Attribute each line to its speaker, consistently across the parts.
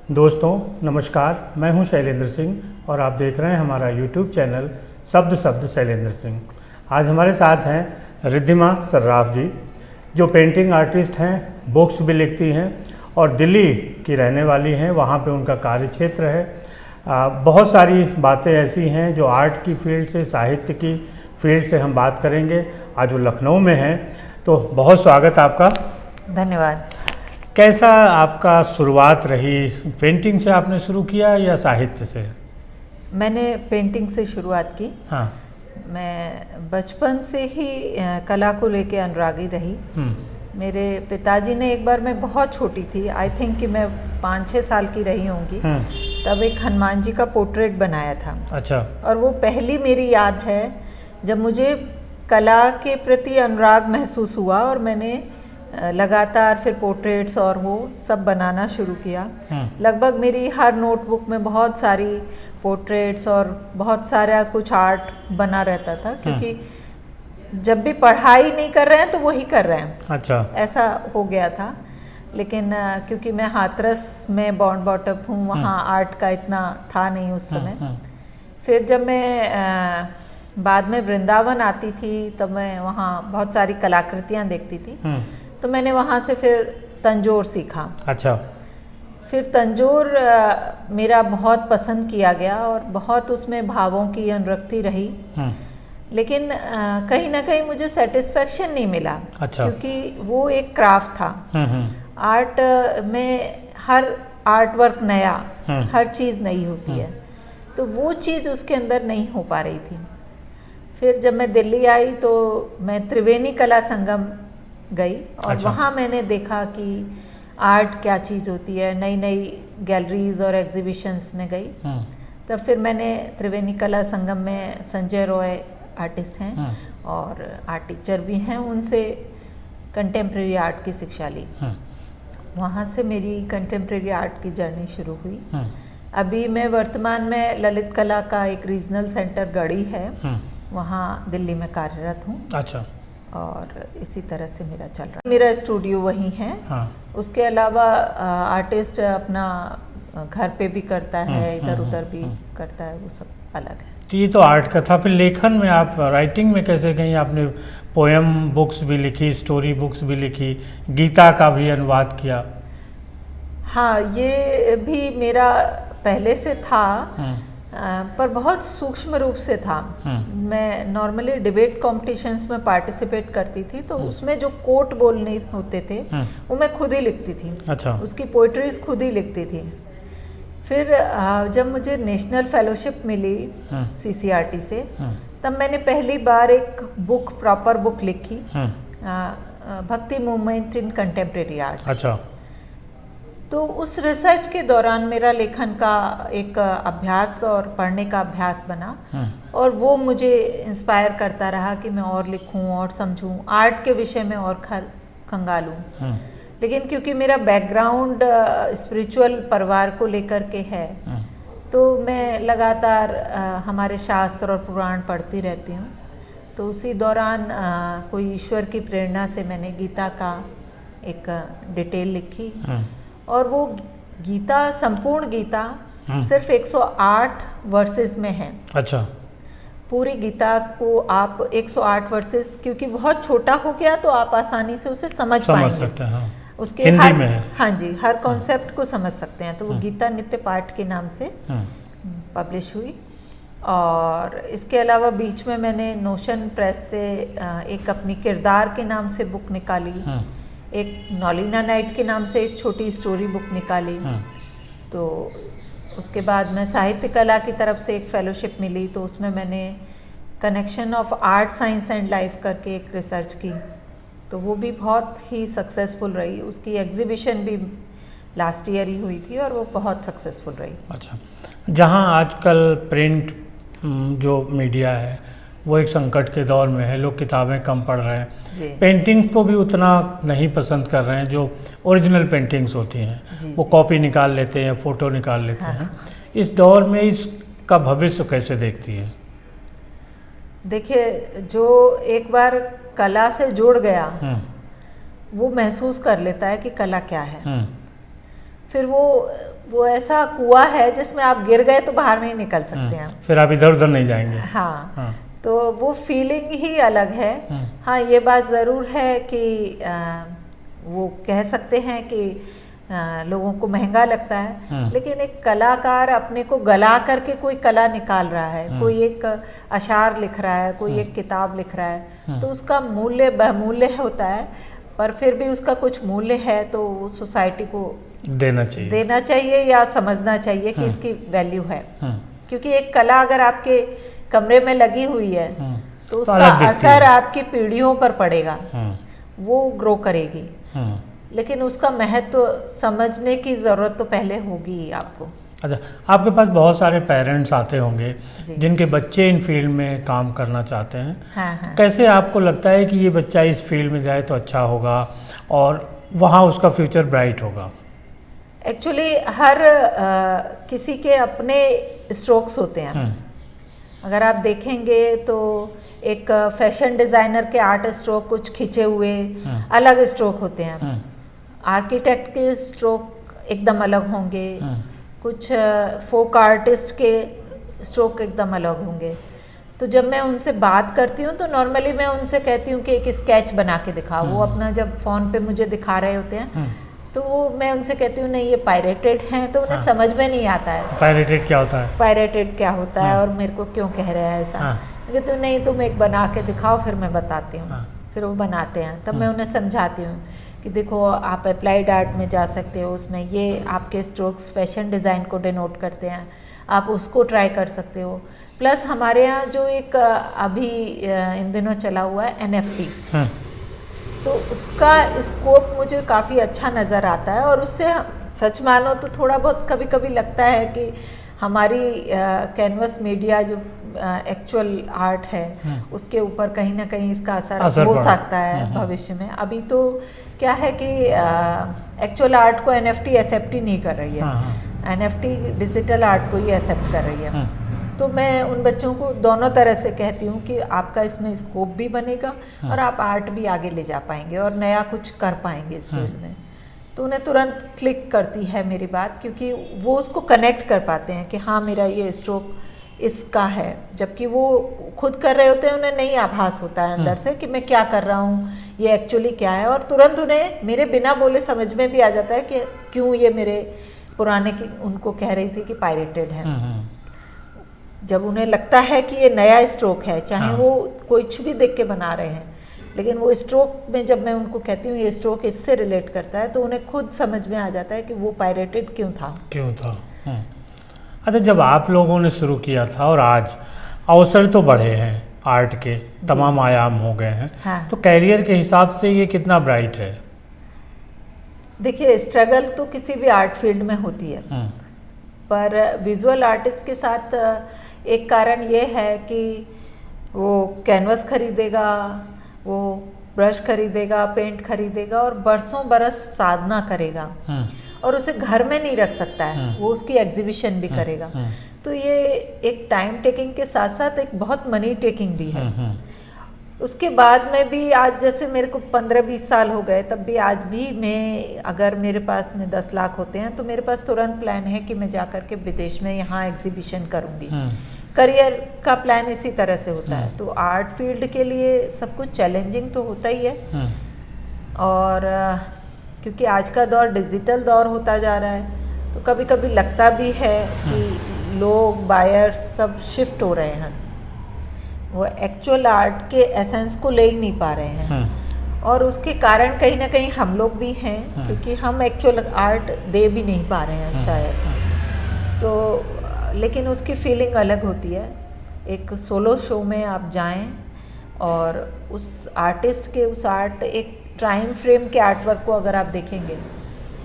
Speaker 1: दोस्तों नमस्कार, मैं हूं शैलेंद्र सिंह और आप देख रहे हैं हमारा YouTube चैनल शब्द शब्द शैलेंद्र सिंह। आज हमारे साथ हैं रिद्धिमा सर्राफ जी, जो पेंटिंग आर्टिस्ट हैं, बुक्स भी लिखती हैं और दिल्ली की रहने वाली हैं। वहाँ पे उनका कार्य क्षेत्र है। बहुत सारी बातें ऐसी हैं जो आर्ट की फील्ड से, साहित्य की फील्ड से हम बात करेंगे। आज वो लखनऊ में हैं, तो बहुत स्वागत आपका।
Speaker 2: धन्यवाद।
Speaker 1: कैसा आपका शुरुआत रही? पेंटिंग से आपने शुरू किया या साहित्य से?
Speaker 2: मैंने पेंटिंग से शुरुआत की।
Speaker 1: हाँ।
Speaker 2: मैं बचपन से ही कला को लेके अनुरागी रही। मेरे पिताजी ने एक बार, मैं बहुत छोटी थी, आई थिंक कि मैं 5-6 साल की रही होंगी, तब एक हनुमान जी का पोर्ट्रेट बनाया था।
Speaker 1: अच्छा।
Speaker 2: और वो पहली मेरी याद है जब मुझे कला के प्रति अनुराग महसूस हुआ और मैंने लगातार फिर पोर्ट्रेट्स और वो सब बनाना शुरू किया। लगभग मेरी हर नोटबुक में बहुत सारी पोर्ट्रेट्स और बहुत सारा कुछ आर्ट बना रहता था, क्योंकि जब भी पढ़ाई नहीं कर रहे हैं तो वही कर रहे हैं।
Speaker 1: अच्छा।
Speaker 2: ऐसा हो गया था। लेकिन क्योंकि मैं हाथरस में बॉर्न बॉटअप हूँ, वहाँ आर्ट का इतना था नहीं उस समय। फिर जब मैं बाद में वृंदावन आती थी तब मैं वहाँ बहुत सारी कलाकृतियाँ देखती थी, तो मैंने वहाँ से फिर तंजोर सीखा। अच्छा। फिर तंजोर मेरा बहुत पसंद किया गया और बहुत उसमें भावों की अनुरक्ति रही। लेकिन कहीं ना कहीं मुझे सेटिस्फेक्शन नहीं मिला। अच्छा। क्योंकि वो एक क्राफ्ट था। आर्ट में हर आर्ट वर्क नया, हर चीज़ नई होती है, तो वो चीज़ उसके अंदर नहीं हो पा रही थी। फिर जब मैं दिल्ली आई तो मैं त्रिवेणी कला संगम गई और अच्छा। वहाँ मैंने देखा कि आर्ट क्या चीज़ होती है। नई नई गैलरीज और एग्जीबिशंस में गई। तब फिर मैंने त्रिवेणी कला संगम में संजय रॉय आर्टिस्ट हैं और आर्ट टीचर भी हैं, उनसे कंटेम्प्रेरी आर्ट की शिक्षा ली। वहाँ से मेरी कंटेम्प्रेरी आर्ट की जर्नी शुरू हुई। अभी मैं वर्तमान में ललित कला का एक रीजनल सेंटर गढ़ी है, वहाँ दिल्ली में कार्यरत हूँ। अच्छा। और इसी तरह से मेरा चल रहा है। मेरा स्टूडियो वहीं है। हाँ। उसके अलावा आर्टिस्ट अपना घर पे भी करता है, इधर उधर भी करता है, वो सब अलग है।
Speaker 1: तो ये तो आर्ट का था। फिर लेखन में आप, राइटिंग में कैसे गई? आपने पोएम बुक्स भी लिखी, स्टोरी बुक्स भी लिखी, गीता का भी अनुवाद किया।
Speaker 2: हाँ, ये भी मेरा पहले से था, पर बहुत सूक्ष्म रूप से था। मैं नॉर्मली डिबेट कॉम्पिटिशन्स में पार्टिसिपेट करती थी, तो उसमें जो कोट बोलने होते थे वो मैं खुद ही लिखती थी। अच्छा। उसकी पोइट्रीज खुद ही लिखती थी। फिर जब मुझे नेशनल फेलोशिप मिली CCRT से, तब मैंने पहली बार एक बुक, प्रॉपर बुक लिखी, भक्ति मूवमेंट इन कंटेम्प्रेरी आर्ट। अच्छा। तो उस रिसर्च के दौरान मेरा लेखन का एक अभ्यास और पढ़ने का अभ्यास बना, और वो मुझे इंस्पायर करता रहा कि मैं और लिखूं और समझूं, आर्ट के विषय में और खंगालूं। लेकिन क्योंकि मेरा बैकग्राउंड स्पिरिचुअल परिवार को लेकर के है, तो मैं लगातार हमारे शास्त्र और पुराण पढ़ती रहती हूँ। तो उसी दौरान कोई ईश्वर की प्रेरणा से मैंने गीता का एक डिटेल लिखी, और वो गीता, संपूर्ण गीता सिर्फ 108 वर्सेस में है। अच्छा। पूरी गीता को आप 108 वर्सेस, क्योंकि बहुत छोटा हो गया तो आप आसानी से उसे समझ पाएंगे। हाँ। उसके हिंदी में है। हाँ जी, हर कॉन्सेप्ट को समझ सकते हैं। तो वो गीता नित्य पाठ के नाम से पब्लिश हुई। और इसके अलावा बीच में मैंने नोशन प्रेस से एक अपनी किरदार के नाम से बुक निकाली, एक नॉलिना नाइट के नाम से एक छोटी स्टोरी बुक निकाली। तो उसके बाद मैं साहित्य कला की तरफ से एक फेलोशिप मिली, तो उसमें मैंने connection of art, science and life करके एक रिसर्च की, तो वो भी बहुत ही सक्सेसफुल रही। उसकी एग्जीबिशन भी लास्ट ईयर ही हुई थी और वो बहुत सक्सेसफुल रही। अच्छा।
Speaker 1: जहाँ आजकल प्रिंट जो मीडिया है वो एक संकट के दौर में है, लोग किताबें कम पढ़ रहे हैं, पेंटिंग को भी उतना नहीं पसंद कर रहे हैं। जो ओरिजिनल पेंटिंग्स होती हैं वो कॉपी निकाल लेते हैं, फ़ोटो निकाल लेते हैं। इस दौर में इसका भविष्य कैसे देखती है?
Speaker 2: देखिए, जो एक बार कला से जुड़ गया वो महसूस कर लेता है कि कला क्या है। फिर वो वो ऐसा कुआं है जिसमें आप गिर गए तो बाहर नहीं निकल सकते हैं।
Speaker 1: फिर आप इधर उधर नहीं जाएंगे।
Speaker 2: हाँ, तो वो फीलिंग ही अलग है। हाँ, ये बात ज़रूर है कि वो कह सकते हैं कि लोगों को महंगा लगता है, लेकिन एक कलाकार अपने को गला करके कोई कला निकाल रहा है, कोई एक अशार लिख रहा है, कोई एक किताब लिख रहा है, तो उसका मूल्य बहुमूल्य होता है, पर फिर भी उसका कुछ मूल्य है तो सोसाइटी को देना चाहिए या समझना चाहिए कि इसकी वैल्यू है। क्योंकि एक कला अगर आपके कमरे में लगी हुई है तो उसका असर आपकी पीढ़ियों पर पड़ेगा, वो ग्रो करेगी, लेकिन उसका महत्व समझने की ज़रूरत तो पहले होगी ही आपको।
Speaker 1: अच्छा, आपके पास बहुत सारे पेरेंट्स आते होंगे जिनके बच्चे इन फील्ड में काम करना चाहते हैं।
Speaker 2: हाँ।
Speaker 1: कैसे आपको लगता है कि ये बच्चा इस फील्ड में जाए तो अच्छा होगा और वहाँ उसका फ्यूचर ब्राइट होगा?
Speaker 2: एक्चुअली हर किसी के अपने स्ट्रोक्स होते हैं। अगर आप देखेंगे तो एक फैशन डिज़ाइनर के आर्ट स्ट्रोक कुछ खिंचे हुए अलग स्ट्रोक होते हैं, आर्किटेक्ट के स्ट्रोक एकदम अलग होंगे, कुछ फोक आर्टिस्ट के स्ट्रोक एकदम अलग होंगे। तो जब मैं उनसे बात करती हूँ तो नॉर्मली मैं उनसे कहती हूँ कि एक स्केच बना के दिखाओ। वो अपना जब फ़ोन पे मुझे दिखा रहे होते हैं तो वो मैं उनसे कहती हूँ नहीं ये पायरेटेड हैं, तो उन्हें समझ में नहीं आता है
Speaker 1: पायरेटेड क्या होता है,
Speaker 2: पायरेटेड क्या होता है और मेरे को क्यों कह रहे हैं ऐसा। मैं कहती हूँ नहीं तुम एक बना के दिखाओ, फिर मैं बताती हूँ। फिर वो बनाते हैं, तब मैं उन्हें समझाती हूँ कि देखो आप अप्लाइड आर्ट में जा सकते हो, उसमें ये आपके स्ट्रोक्स फैशन डिज़ाइन को डिनोट करते हैं, आप उसको ट्राई कर सकते हो। प्लस हमारे यहाँ जो एक अभी इन दिनों चला हुआ है NFT, तो उसका स्कोप मुझे काफ़ी अच्छा नज़र आता है और उससे सच मानो तो थोड़ा बहुत कभी कभी लगता है कि हमारी कैनवस मीडिया जो एक्चुअल आर्ट है उसके ऊपर कहीं ना कहीं इसका असर हो सकता है भविष्य में। अभी तो क्या है कि एक्चुअल आर्ट को NFT एक्सेप्ट ही नहीं कर रही है, NFT डिजिटल आर्ट को ही एक्सेप्ट कर रही है। तो मैं उन बच्चों को दोनों तरह से कहती हूँ कि आपका इसमें स्कोप भी बनेगा और आप आर्ट भी आगे ले जा पाएंगे और नया कुछ कर पाएंगे इस फील्ड में। तो उन्हें तुरंत क्लिक करती है मेरी बात, क्योंकि वो उसको कनेक्ट कर पाते हैं कि हाँ मेरा ये स्ट्रोक इसका है, जबकि वो खुद कर रहे होते हैं उन्हें नहीं आभास होता है अंदर से कि मैं क्या कर रहा हूँ, ये एक्चुअली क्या है। और तुरंत उन्हें मेरे बिना बोले समझ में भी आ जाता है कि क्यों ये मेरे पुराने की उनको कह रही थी कि पायरेटेड है। जब उन्हें लगता है कि ये नया स्ट्रोक है, चाहे वो कुछ भी देख के बना रहे हैं, लेकिन वो स्ट्रोक में जब मैं उनको कहती हूँ ये स्ट्रोक इससे रिलेट करता है, तो उन्हें खुद समझ में आ जाता है कि वो पायरेटेड क्यों था।
Speaker 1: अच्छा, जब आप लोगों ने शुरू किया था और आज अवसर तो बढ़े हैं, आर्ट के तमाम आयाम हो गए हैं, तो कैरियर के हिसाब से ये कितना ब्राइट है?
Speaker 2: देखिए, स्ट्रगल तो किसी भी आर्ट फील्ड में होती है, पर विजुअल आर्टिस्ट के साथ एक कारण ये है कि वो कैनवस खरीदेगा, वो ब्रश खरीदेगा, पेंट खरीदेगा और बरसों बरस साधना करेगा और उसे घर में नहीं रख सकता है, वो उसकी एग्जीबिशन भी करेगा। तो ये एक टाइम टेकिंग के साथ साथ एक बहुत मनी टेकिंग भी है। उसके बाद में भी आज जैसे मेरे को 15-20 साल हो गए, तब भी आज भी मैं अगर मेरे पास में 10 लाख होते हैं तो मेरे पास तुरंत प्लान है कि मैं जा कर के विदेश में यहाँ एग्जीबिशन करूँगी। करियर का प्लान इसी तरह से होता है। तो आर्ट फील्ड के लिए सब कुछ चैलेंजिंग तो होता ही है, और क्योंकि आज का दौर डिजिटल दौर होता जा रहा है, तो कभी कभी लगता भी है कि लोग बायर्स सब शिफ्ट हो रहे हैं, वो एक्चुअल आर्ट के एसेंस को ले ही नहीं पा रहे हैं। और उसके कारण कहीं ना कहीं हम लोग भी हैं, क्योंकि हम एक्चुअल आर्ट दे भी नहीं पा रहे हैं शायद। तो लेकिन उसकी फीलिंग अलग होती है। एक सोलो शो में आप जाएं और उस आर्टिस्ट के उस आर्ट एक टाइम फ्रेम के आर्ट वर्क को अगर आप देखेंगे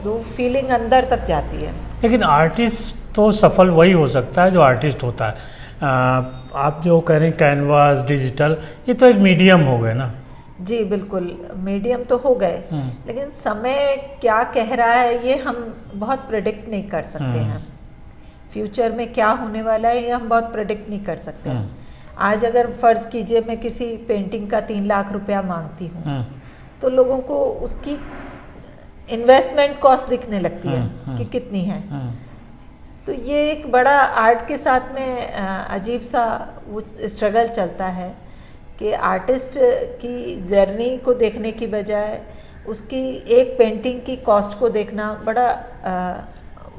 Speaker 2: तो फीलिंग अंदर तक जाती है।
Speaker 1: लेकिन आर्टिस्ट तो सफल वही हो सकता है जो आर्टिस्ट होता है। आप जो कह रहे हैं कैनवास, डिजिटल, ये तो एक मीडियम हो गए ना?
Speaker 2: जी बिल्कुल, मीडियम तो हो गए, लेकिन समय क्या कह रहा है ये हम बहुत प्रेडिक्ट नहीं कर सकते हैं। फ्यूचर में क्या होने वाला है ये हम बहुत प्रेडिक्ट नहीं कर सकते हैं। आज अगर फ़र्ज़ कीजिए मैं किसी पेंटिंग का 3 लाख रुपया मांगती हूँ, तो लोगों को उसकी इन्वेस्टमेंट कॉस्ट दिखने लगती है कि कितनी है। तो ये एक बड़ा आर्ट के साथ में अजीब सा वो स्ट्रगल चलता है कि आर्टिस्ट की जर्नी को देखने की बजाय उसकी एक पेंटिंग की कॉस्ट को देखना बड़ा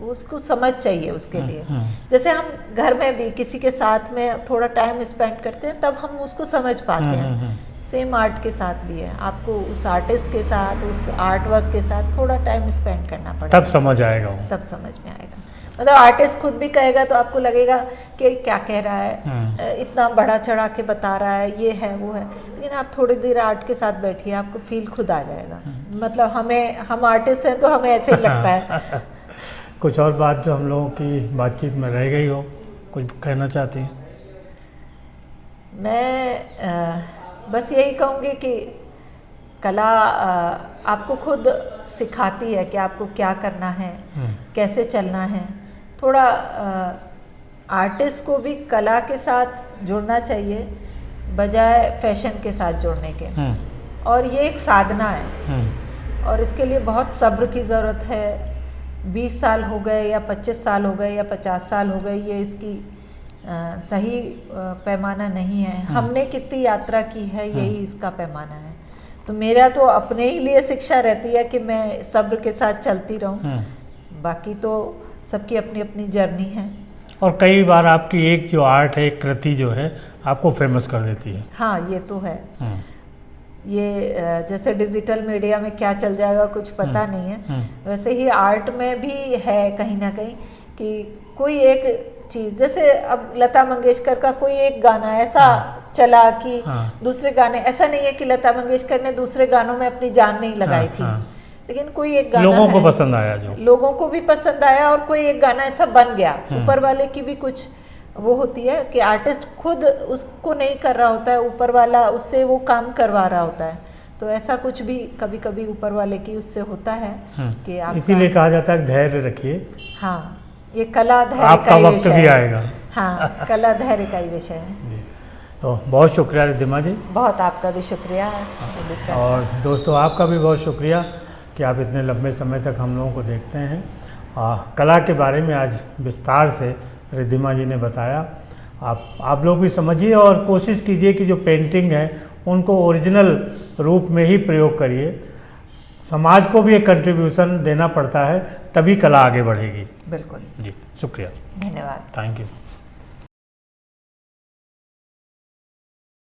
Speaker 2: उसको समझ चाहिए उसके लिए। जैसे हम घर में भी किसी के साथ में थोड़ा टाइम स्पेंड करते हैं तब हम उसको समझ पाते हैं, सेम आर्ट के साथ भी है, आपको उस आर्टिस्ट के साथ उस आर्ट वर्क के साथ थोड़ा टाइम स्पेंड करना पड़ेगा,
Speaker 1: तब समझ आएगा वो।
Speaker 2: तब समझ में आएगा। मतलब आर्टिस्ट खुद भी कहेगा तो आपको लगेगा कि क्या कह रहा है, इतना बड़ा चढ़ा के बता रहा है, ये है वो है, लेकिन आप थोड़ी देर आर्ट के साथ बैठिए, आपको फील खुद आ जाएगा। मतलब हम आर्टिस्ट हैं तो हमें ऐसे ही लगता है।
Speaker 1: कुछ और बात जो हम लोगों की बातचीत में रह गई हो, कुछ कहना चाहती हैं?
Speaker 2: मैं बस यही कहूँगी कि कला आपको खुद सिखाती है कि आपको क्या करना है, कैसे चलना है। थोड़ा आर्टिस्ट को भी कला के साथ जुड़ना चाहिए बजाय फैशन के साथ जुड़ने के। और ये एक साधना है और इसके लिए बहुत सब्र की ज़रूरत है। 20 साल हो गए या 25 साल हो गए या 50 साल हो गए, ये इसकी सही पैमाना नहीं है। हमने कितनी यात्रा की है, यही इसका पैमाना है। तो मेरा तो अपने ही लिए शिक्षा रहती है कि मैं सब्र के साथ चलती रहूं। बाकी तो सबकी अपनी अपनी जर्नी है।
Speaker 1: और कई बार आपकी एक जो आर्ट है, एक कृति जो है, आपको फेमस कर देती है।
Speaker 2: हाँ, ये तो है। ये जैसे डिजिटल मीडिया में क्या चल जाएगा कुछ पता नहीं है, वैसे ही आर्ट में भी है कहीं ना कहीं कि कोई एक चीज़, जैसे अब लता मंगेशकर का कोई एक गाना ऐसा चला कि दूसरे गाने, ऐसा नहीं है कि लता मंगेशकर ने दूसरे गानों में अपनी जान नहीं लगाई थी, लेकिन कोई एक गाना
Speaker 1: लोगों को पसंद आया, जो लोगों
Speaker 2: को भी पसंद आया और कोई एक गाना ऐसा बन गया। ऊपर वाले की भी कुछ वो होती है कि आर्टिस्ट खुद उसको नहीं कर रहा होता है, ऊपर वाला उससे वो काम करवा रहा होता है। तो ऐसा कुछ भी कभी कभी ऊपर वाले की उससे होता है कि आप,
Speaker 1: इसीलिए कहा जाता है धैर्य रखिए।
Speaker 2: हाँ, ये कला धैर्य
Speaker 1: आपका वक्त भी आएगा।
Speaker 2: हाँ, कला धैर्य का ही विषय है।
Speaker 1: तो बहुत शुक्रिया रिद्धिमा जी।
Speaker 2: बहुत आपका भी शुक्रिया।
Speaker 1: और दोस्तों, आपका भी बहुत शुक्रिया कि आप इतने लंबे समय तक हम लोगों को देखते हैं। कला के बारे में आज विस्तार से रिद्धिमा जी ने बताया। आप लोग भी समझिए और कोशिश कीजिए कि जो पेंटिंग है उनको ओरिजिनल रूप में ही प्रयोग करिए। समाज को भी एक कंट्रीब्यूशन देना पड़ता है, तभी कला आगे बढ़ेगी।
Speaker 2: बिल्कुल
Speaker 1: जी, शुक्रिया,
Speaker 2: धन्यवाद,
Speaker 1: थैंक यू।